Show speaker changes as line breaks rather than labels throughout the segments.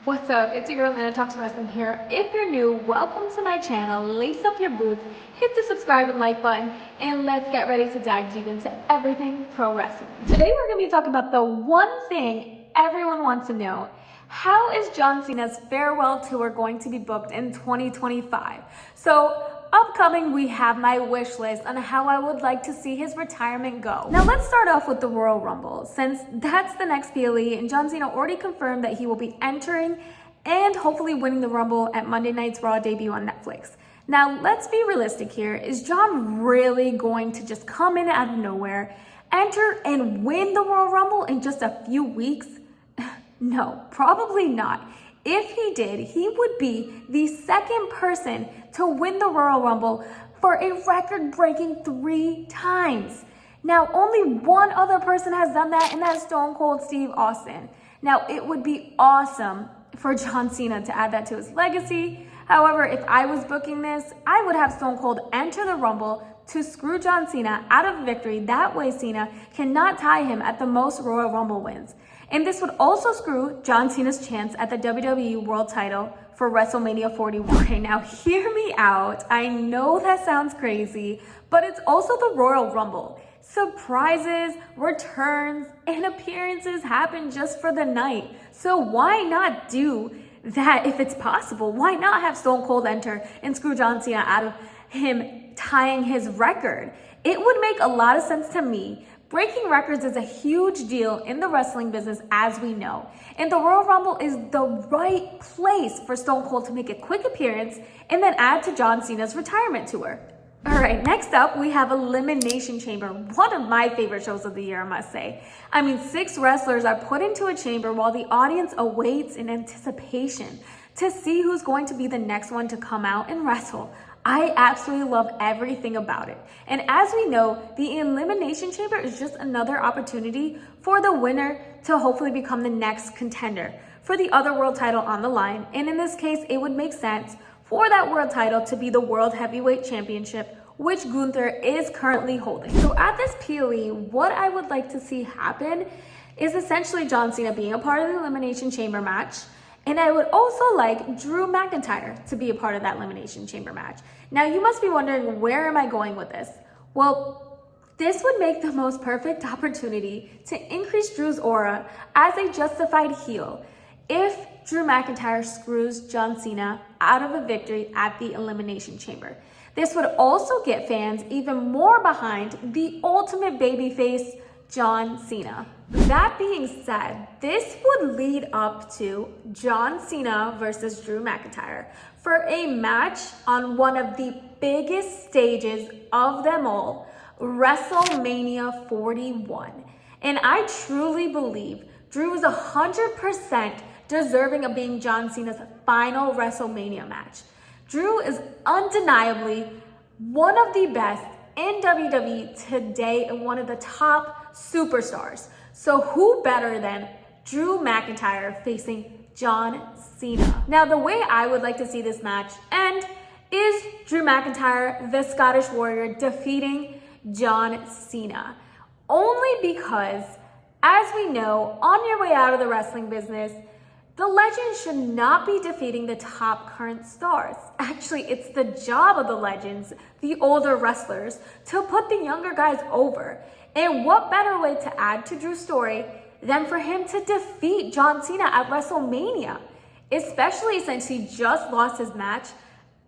What's up? It's your girl Anna Talks Wrestling here. If you're new, welcome to my channel. Lace up your boots, hit the subscribe and like button, and let's get ready to dive deep into everything pro wrestling. Today we're going to be talking about the one thing everyone wants to know. How is John Cena's farewell tour going to be booked in 2025? So upcoming, we have my wish list on how I would like to see his retirement go. Now let's start off with the Royal Rumble, since that's the next PLE, and John Cena already confirmed that he will be entering and hopefully winning the Rumble at Monday night's Raw debut on Netflix. Now let's be realistic here. Is John really going to just come in out of nowhere, enter and win the Royal Rumble in just a few weeks? No, probably not. If he did, he would be the second person to win the Royal Rumble for a record-breaking 3 times. Now, only one other person has done that, and that's Stone Cold Steve Austin. Now, it would be awesome for John Cena to add that to his legacy. However, if I was booking this, I would have Stone Cold enter the Rumble to screw John Cena out of victory. That way, Cena cannot tie him at the most Royal Rumble wins. And this would also screw John Cena's chance at the WWE World title for WrestleMania 41. Okay, now hear me out. I know that sounds crazy, but it's also the Royal Rumble. Surprises, returns, and appearances happen just for the night. So why not do that if it's possible? Why not have Stone Cold enter and screw John Cena out of him tying his record? It would make a lot of sense to me. Breaking records is a huge deal in the wrestling business, as we know. And the Royal Rumble is the right place for Stone Cold to make a quick appearance and then add to John Cena's retirement tour. All right, next up, we have Elimination Chamber, one of my favorite shows of the year, I must say. I mean, 6 wrestlers are put into a chamber while the audience awaits in anticipation to see who's going to be the next one to come out and wrestle. I absolutely love everything about it. And as we know, the Elimination Chamber is just another opportunity for the winner to hopefully become the next contender for the other world title on the line. And in this case, it would make sense for that world title to be the World Heavyweight Championship, which Gunther is currently holding. So at this PLE, what I would like to see happen is essentially John Cena being a part of the Elimination Chamber match. And I would also like Drew McIntyre to be a part of that Elimination Chamber match. Now, you must be wondering, where am I going with this? Well, this would make the most perfect opportunity to increase Drew's aura as a justified heel if Drew McIntyre screws John Cena out of a victory at the Elimination Chamber. This would also get fans even more behind the ultimate babyface, John Cena. That being said, this would lead up to John Cena versus Drew McIntyre for a match on one of the biggest stages of them all, WrestleMania 41. And I truly believe Drew is 100% deserving of being John Cena's final WrestleMania match. Drew is undeniably one of the best in WWE today and one of the top superstars. So who better than Drew McIntyre facing John Cena? Now, the way I would like to see this match end is Drew McIntyre, the Scottish Warrior, defeating John Cena. Only because, as we know, on your way out of the wrestling business, the legends should not be defeating the top current stars. Actually, it's the job of the legends, the older wrestlers, to put the younger guys over. And what better way to add to Drew's story than for him to defeat John Cena at WrestleMania? Especially since he just lost his match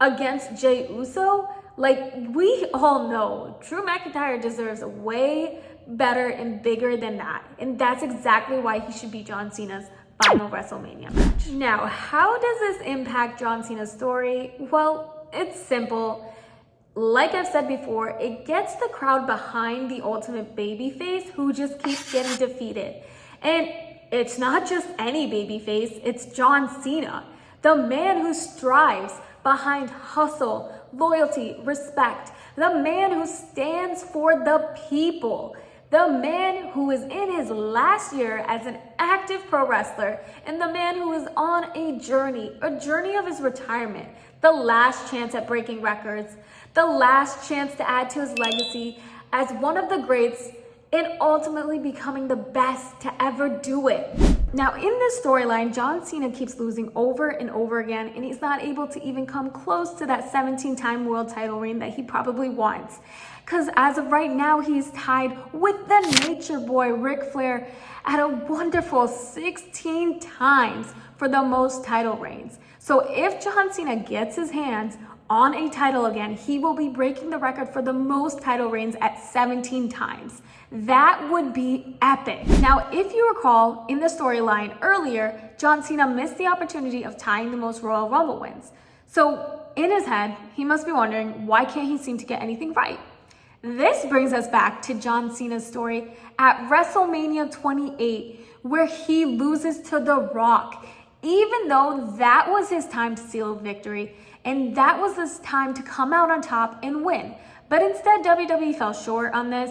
against Jey Uso. Like, we all know, Drew McIntyre deserves way better and bigger than that. And that's exactly why he should be John Cena's final WrestleMania match. Now, how does this impact John Cena's story? Well, it's simple. Like I've said before, it gets the crowd behind the ultimate babyface who just keeps getting defeated. And it's not just any babyface, it's John Cena, the man who strives behind hustle, loyalty, respect, the man who stands for the people, the man who is in his last year as an active pro wrestler, and the man who is on a journey of his retirement, the last chance at breaking records, the last chance to add to his legacy as one of the greats and ultimately becoming the best to ever do it. Now, in this storyline, John Cena keeps losing over and over again, and he's not able to even come close to that 17-time world title reign that he probably wants. Because as of right now, he's tied with the Nature Boy, Ric Flair, at a wonderful 16 times for the most title reigns. So if John Cena gets his hands on a title again, he will be breaking the record for the most title reigns at 17 times. That would be epic. Now, if you recall, in the storyline earlier, John Cena missed the opportunity of tying the most Royal Rumble wins. So in his head, he must be wondering, why can't he seem to get anything right? This brings us back to John Cena's story at WrestleMania 28, where he loses to The Rock, even though that was his time to seal victory, and that was his time to come out on top and win. But instead, WWE fell short on this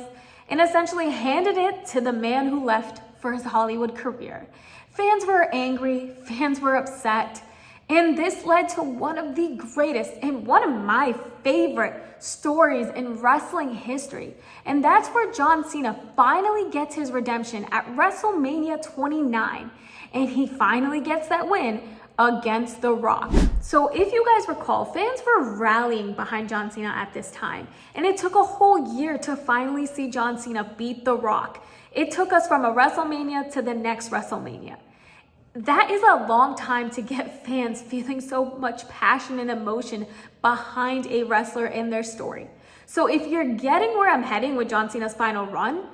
and essentially handed it to the man who left for his Hollywood career. Fans were angry, fans were upset, and this led to one of the greatest and one of my favorite stories in wrestling history. And that's where John Cena finally gets his redemption at WrestleMania 29. And he finally gets that win against The Rock. So if you guys recall, fans were rallying behind John Cena at this time. And it took a whole year to finally see John Cena beat The Rock. It took us from a WrestleMania to the next WrestleMania. That is a long time to get fans feeling so much passion and emotion behind a wrestler and their story. So if you're getting where I'm heading with John Cena's final run,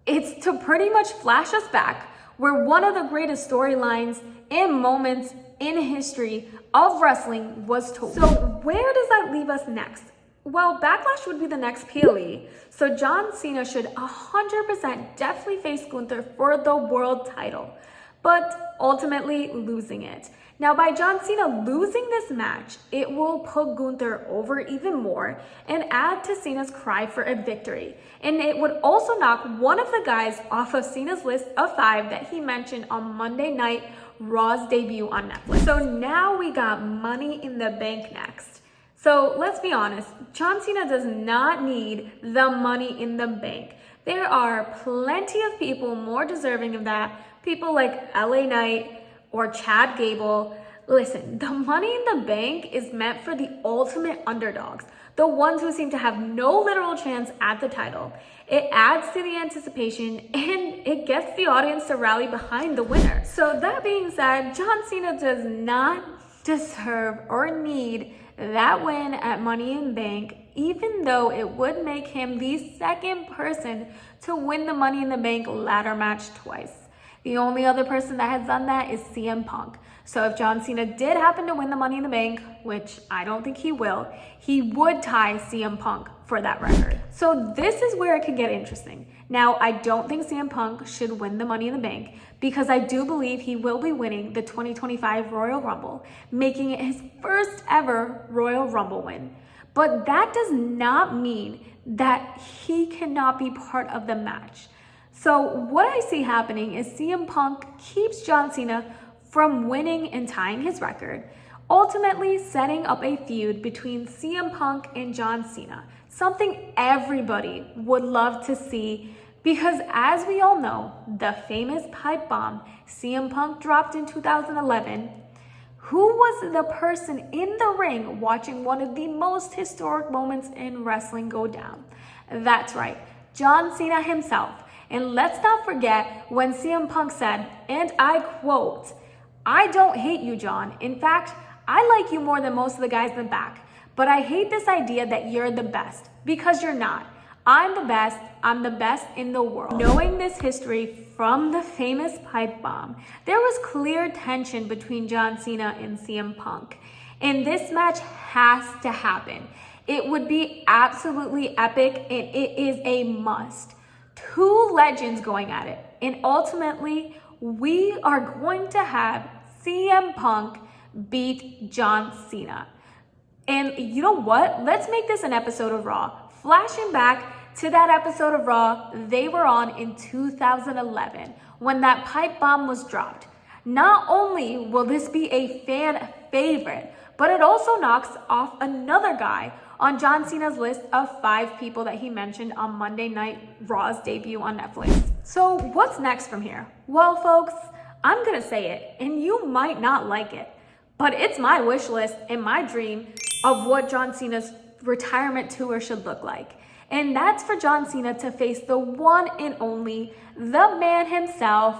it's to pretty much flash us back where one of the greatest storylines and moments in history of wrestling was told. So where does that leave us next? Well, Backlash would be the next PLE, so John Cena should 100% definitely face Gunther for the world title, but ultimately losing it. Now, by John Cena losing this match, it will put Gunther over even more and add to Cena's cry for a victory. And it would also knock one of the guys off of Cena's list of 5 that he mentioned on Monday Night Raw's debut on Netflix. So now we got Money in the Bank next. So let's be honest, John Cena does not need the Money in the Bank. There are plenty of people more deserving of that. People like LA Knight or Chad Gable. Listen, the Money in the Bank is meant for the ultimate underdogs, the ones who seem to have no literal chance at the title. It adds to the anticipation and it gets the audience to rally behind the winner. So that being said, John Cena does not deserve or need that win at Money in the Bank, even though it would make him the second person to win the Money in the Bank ladder match twice. The only other person that has done that is CM Punk. So if John Cena did happen to win the Money in the Bank, which I don't think he will, he would tie CM Punk for that record. So this is where it could get interesting. Now, I don't think CM Punk should win the Money in the Bank because I do believe he will be winning the 2025 Royal Rumble, making it his first ever Royal Rumble win. But that does not mean that he cannot be part of the match. So what I see happening is CM Punk keeps John Cena from winning and tying his record, ultimately setting up a feud between CM Punk and John Cena, something everybody would love to see because as we all know, the famous pipe bomb CM Punk dropped in 2011, who was the person in the ring watching one of the most historic moments in wrestling go down? That's right, John Cena himself. And let's not forget when CM Punk said, and I quote, "I don't hate you, John. In fact, I like you more than most of the guys in the back. But I hate this idea that you're the best, because you're not. I'm the best. I'm the best in the world." Knowing this history from the famous pipe bomb, there was clear tension between John Cena and CM Punk. And this match has to happen. It would be absolutely epic, and it is a must. Two legends going at it. And ultimately, we are going to have CM Punk beat John Cena. And you know what? Let's make this an episode of Raw. Flashing back to that episode of Raw they were on in 2011 when that pipe bomb was dropped. Not only will this be a fan favorite, but it also knocks off another guy on John Cena's list of 5 people that he mentioned on Monday Night Raw's debut on Netflix. So what's next from here? Well, folks, I'm gonna say it, and you might not like it, but it's my wish list and my dream of what John Cena's retirement tour should look like. And that's for John Cena to face the one and only, the man himself.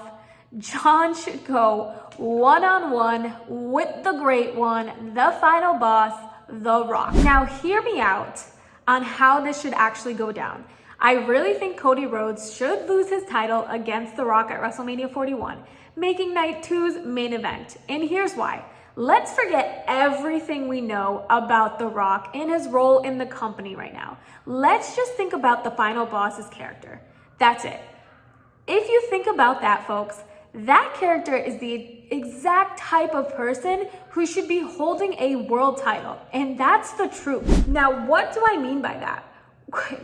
John should go one-on-one with the great one, the final boss, The Rock. Now, hear me out on how this should actually go down. I really think Cody Rhodes should lose his title against The Rock at WrestleMania 41, making Night 2's main event. And here's why. Let's forget everything we know about The Rock and his role in the company right now. Let's just think about the final boss's character. That's it. If you think about that, folks, that character is the exact type of person who should be holding a world title. And that's the truth. Now, what do I mean by that?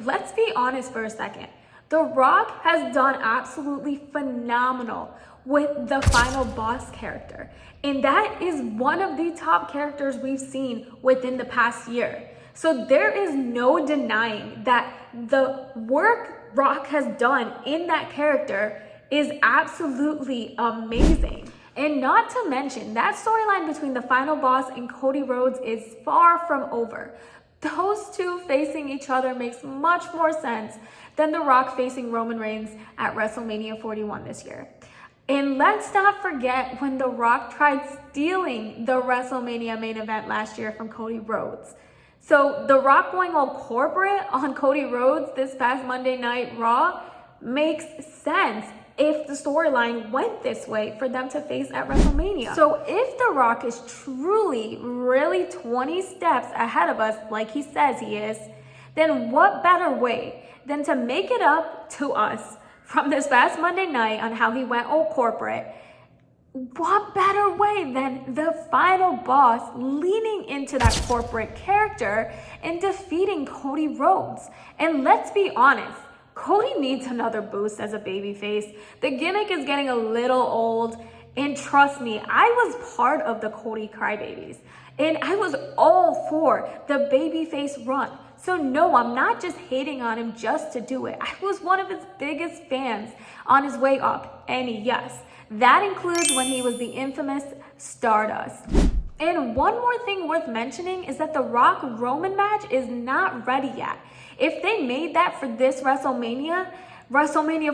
Let's be honest for a second. The Rock has done absolutely phenomenal with the final boss character. And that is one of the top characters we've seen within the past year. So there is no denying that the work Rock has done in that character is absolutely amazing. And not to mention, that storyline between the final boss and Cody Rhodes is far from over. Those two facing each other makes much more sense than The Rock facing Roman Reigns at WrestleMania 41 this year. And let's not forget when The Rock tried stealing the WrestleMania main event last year from Cody Rhodes. So The Rock going all corporate on Cody Rhodes this past Monday Night Raw makes sense if the storyline went this way for them to face at WrestleMania. So if The Rock is truly, really 20 steps ahead of us like he says he is, then what better way than to make it up to us from this past Monday night on how he went all corporate? What better way than the final boss leaning into that corporate character and defeating Cody Rhodes? And let's be honest, Cody needs another boost as a babyface. The gimmick is getting a little old, and trust me, I was part of the Cody Crybabies, and I was all for the babyface run. So no, I'm not just hating on him just to do it. I was one of his biggest fans on his way up, and yes, that includes when he was the infamous Stardust. And one more thing worth mentioning is that the Rock Roman match is not ready yet. If they made that for this WrestleMania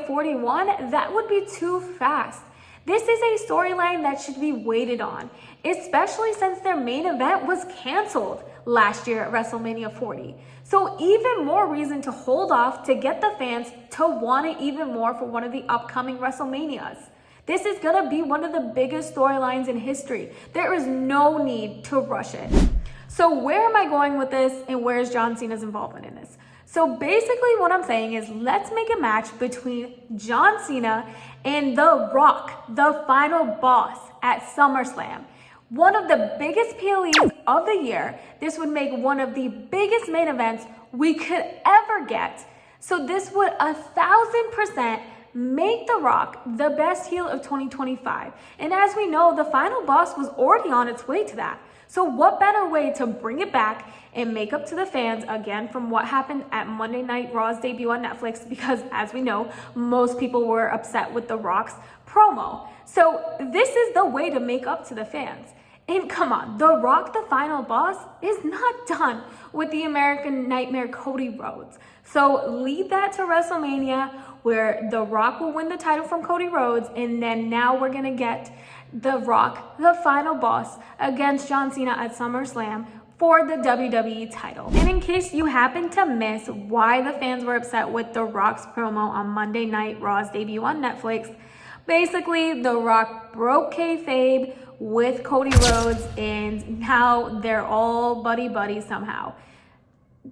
41, that would be too fast. This is a storyline that should be waited on, especially since their main event was canceled last year at WrestleMania 40. So even more reason to hold off to get the fans to want it even more for one of the upcoming WrestleManias. This is gonna be one of the biggest storylines in history. There is no need to rush it. So where am I going with this, and where is John Cena's involvement in this? So basically what I'm saying is, let's make a match between John Cena and The Rock, the final boss at SummerSlam. One of the biggest PLEs of the year. This would make one of the biggest main events we could ever get. So this would 1,000% make The Rock the best heel of 2025. And as we know, the final boss was already on its way to that. So what better way to bring it back and make up to the fans again from what happened at Monday Night Raw's debut on Netflix, because as we know, most people were upset with The Rock's promo. So this is the way to make up to the fans. And come on, The Rock, the final boss, is not done with the American Nightmare Cody Rhodes. So lead that to WrestleMania, where The Rock will win the title from Cody Rhodes, and then now we're gonna get The Rock, the final boss, against John Cena at SummerSlam for the WWE title. And in case you happen to miss why the fans were upset with The Rock's promo on Monday Night Raw's debut on Netflix, basically The Rock broke kayfabe with Cody Rhodes, and now they're all buddy-buddy somehow.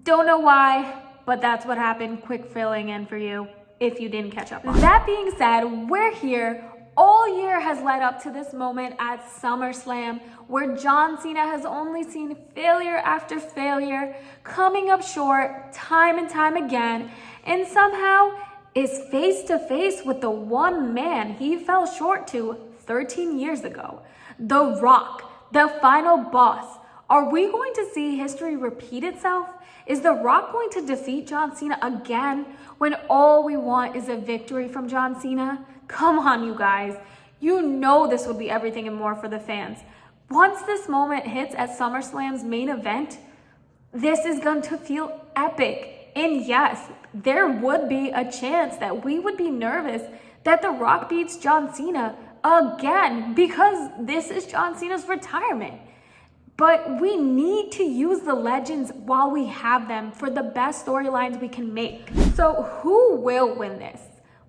Don't know why, but that's what happened. Quick filling in for you if you didn't catch up on. That being said, we're here. All year has led up to this moment at SummerSlam, where John Cena has only seen failure after failure, coming up short time and time again, and somehow is face to face with the one man he fell short to 13 years ago. The Rock, the final boss, Are we going to see history repeat itself? Is The Rock going to defeat John Cena again when all we want is a victory from John Cena? Come on, you guys. You know this would be everything and more for the fans. Once this moment hits at SummerSlam's main event, this is going to feel epic. And yes, there would be a chance that we would be nervous that The Rock beats John Cena again because this is John Cena's retirement. But we need to use the legends while we have them for the best storylines we can make. So who will win this?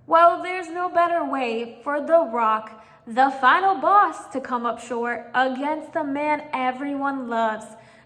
Well, there's no better way for The Rock, the final boss, to come up short against the man everyone loves,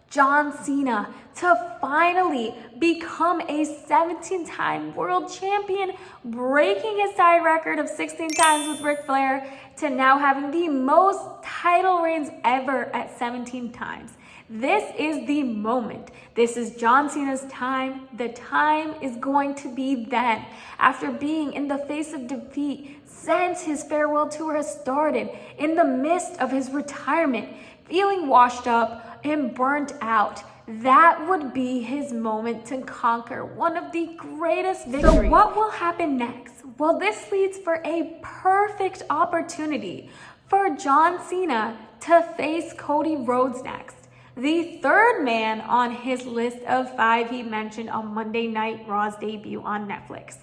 John Cena, to finally become a 17-time world champion, breaking his tie record of 16 times with Ric Flair to now having the most title reigns ever at 17 times. This is the moment. This is John Cena's time. The time is going to be then. After being in the face of defeat since his farewell tour has started, in the midst of his retirement, feeling washed up and burnt out, that would be his moment to conquer one of the greatest victories. So what will happen next? Well, this leads for a perfect opportunity for John Cena to face Cody Rhodes next, the third man on his list of 5 he mentioned on Monday Night Raw's debut on Netflix.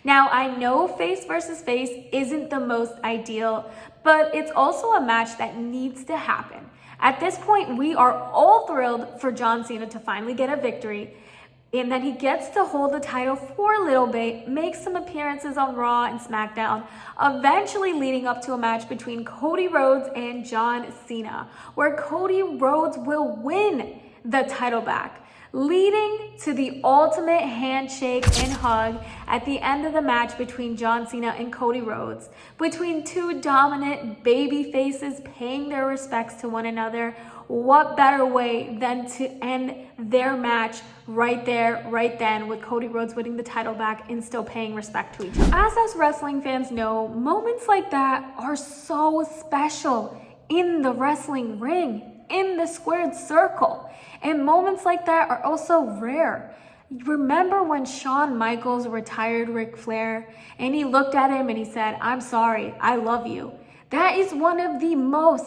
Now, I know face versus face isn't the most ideal, but it's also a match that needs to happen. At this point, we are all thrilled for John Cena to finally get a victory, and that he gets to hold the title for a little bit, make some appearances on Raw and SmackDown, eventually leading up to a match between Cody Rhodes and John Cena, where Cody Rhodes will win the title back, leading to the ultimate handshake and hug at the end of the match between John Cena and Cody Rhodes, between two dominant baby faces paying their respects to one another. What better way than to end their match right there, right then, with Cody Rhodes winning the title back and still paying respect to each other. As us wrestling fans know, moments like that are so special in the wrestling ring, in the squared circle. And moments like that are also rare. Remember when Shawn Michaels retired Ric Flair and he looked at him and he said, "I'm sorry, I love you." That is one of the most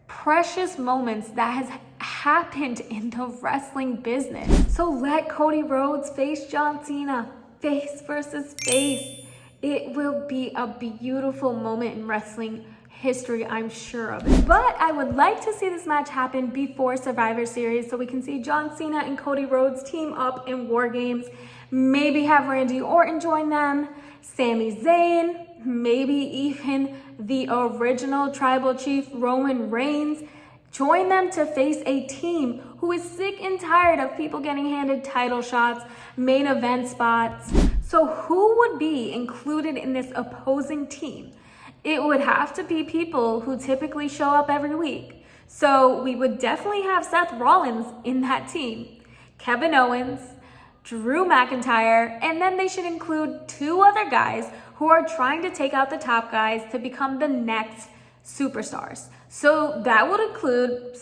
precious moments that has happened in the wrestling business. So let Cody Rhodes face John Cena, face versus face. It will be a beautiful moment in wrestling history, I'm sure of it. But I would like to see this match happen before Survivor Series so we can see John Cena and Cody Rhodes team up in War Games. Maybe have Randy Orton join them, Sami Zayn, maybe even the original Tribal Chief Roman Reigns. Join them to face a team who is sick and tired of people getting handed title shots, main event spots. So who would be included in this opposing team? It would have to be people who typically show up every week. So we would definitely have Seth Rollins in that team, Kevin Owens, Drew McIntyre, and then they should include 2 other guys who are trying to take out the top guys to become the next superstars. So that would include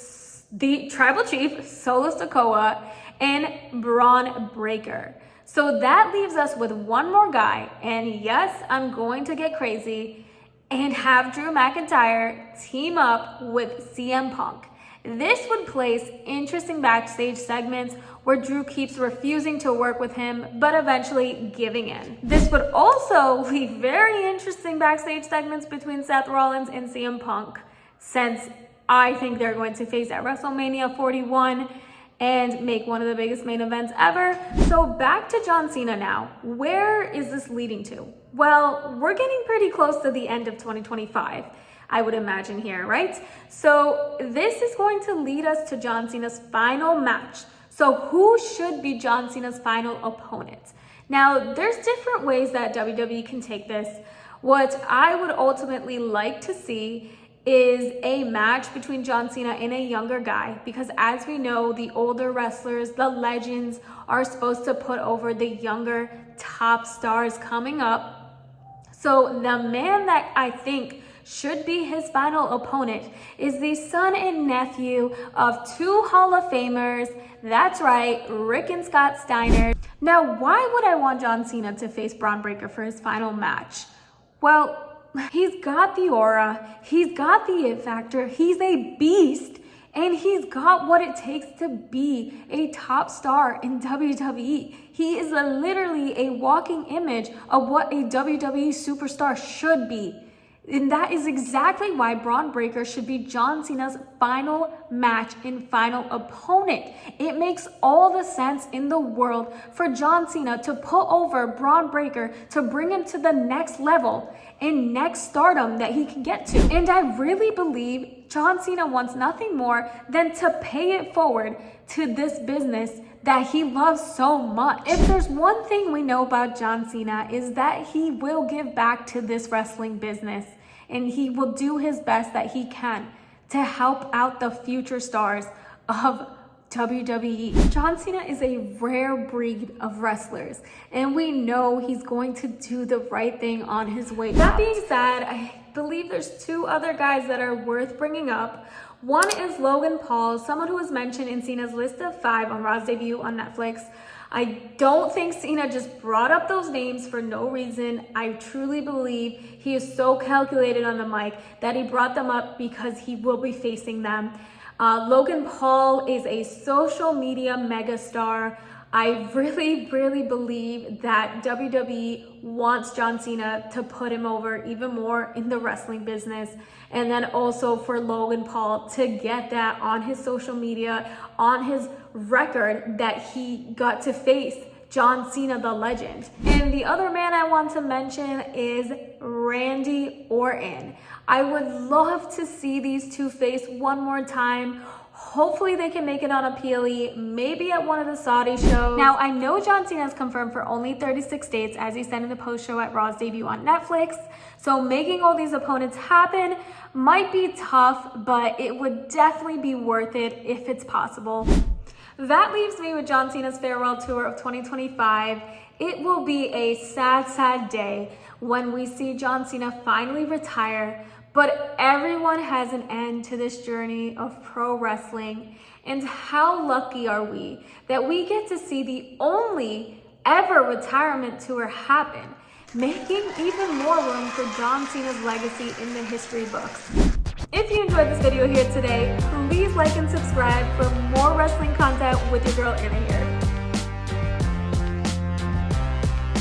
the Tribal Chief, Solo Sikoa, and Braun Breaker. So that leaves us with one more guy, and yes, I'm going to get crazy and have Drew McIntyre team up with CM Punk. This would place interesting backstage segments where Drew keeps refusing to work with him, but eventually giving in. This would also leave very interesting backstage segments between Seth Rollins and CM Punk, since I think they're going to face at WrestleMania 41 and make one of the biggest main events ever. So back to John Cena now. Where is this leading to? Well, we're getting pretty close to the end of 2025, I would imagine here, right? So this is going to lead us to John Cena's final match. So who should be John Cena's final opponent? Now, there's different ways that WWE can take this. What I would ultimately like to see is a match between John Cena and a younger guy, because as we know, the older wrestlers, the legends, are supposed to put over the younger top stars coming up. So the man that I think should be his final opponent is the son and nephew of two Hall of Famers. That's right, Rick and Scott Steiner. Now, why would I want John Cena to face Braun Breaker for his final match? Well, he's got the aura, he's got the it factor, he's a beast, and he's got what it takes to be a top star in WWE. He is literally a walking image of what a WWE superstar should be. And that is exactly why Braun Breaker should be John Cena's final match and final opponent. It makes all the sense in the world for John Cena to put over Braun Breaker to bring him to the next level and next stardom that he can get to. And I really believe John Cena wants nothing more than to pay it forward to this business that he loves so much. If there's one thing we know about John Cena is that he will give back to this wrestling business, and he will do his best that he can to help out the future stars of WWE. John Cena is a rare breed of wrestlers, and we know he's going to do the right thing on his way. That being said, I believe there's two other guys that are worth bringing up. One is Logan Paul, someone who was mentioned in Cena's list of 5 on Raw's debut on Netflix. I don't think Cena just brought up those names for no reason. I truly believe he is so calculated on the mic that he brought them up because he will be facing them. Logan Paul is a social media megastar. I really believe that WWE wants John Cena to put him over even more in the wrestling business. And then also for Logan Paul to get that on his social media, on his record that he got to face John Cena, the legend. And the other man I want to mention is Randy Orton. I would love to see these two face one more time. Hopefully they can make it on a PLE, maybe at one of the Saudi shows. Now, I know John Cena is confirmed for only 36 dates, as he said in the post-show at Raw's debut on Netflix. So making all these opponents happen might be tough, but it would definitely be worth it if it's possible. That leaves me with John Cena's farewell tour of 2025. It will be a sad day when we see John Cena finally retire, but everyone has an end to this journey of pro wrestling. And how lucky are we that we get to see the only ever retirement tour happen, making even more room for John Cena's legacy in the history books. If you enjoyed this video here today, please like and subscribe for more wrestling content with your girl Anna here.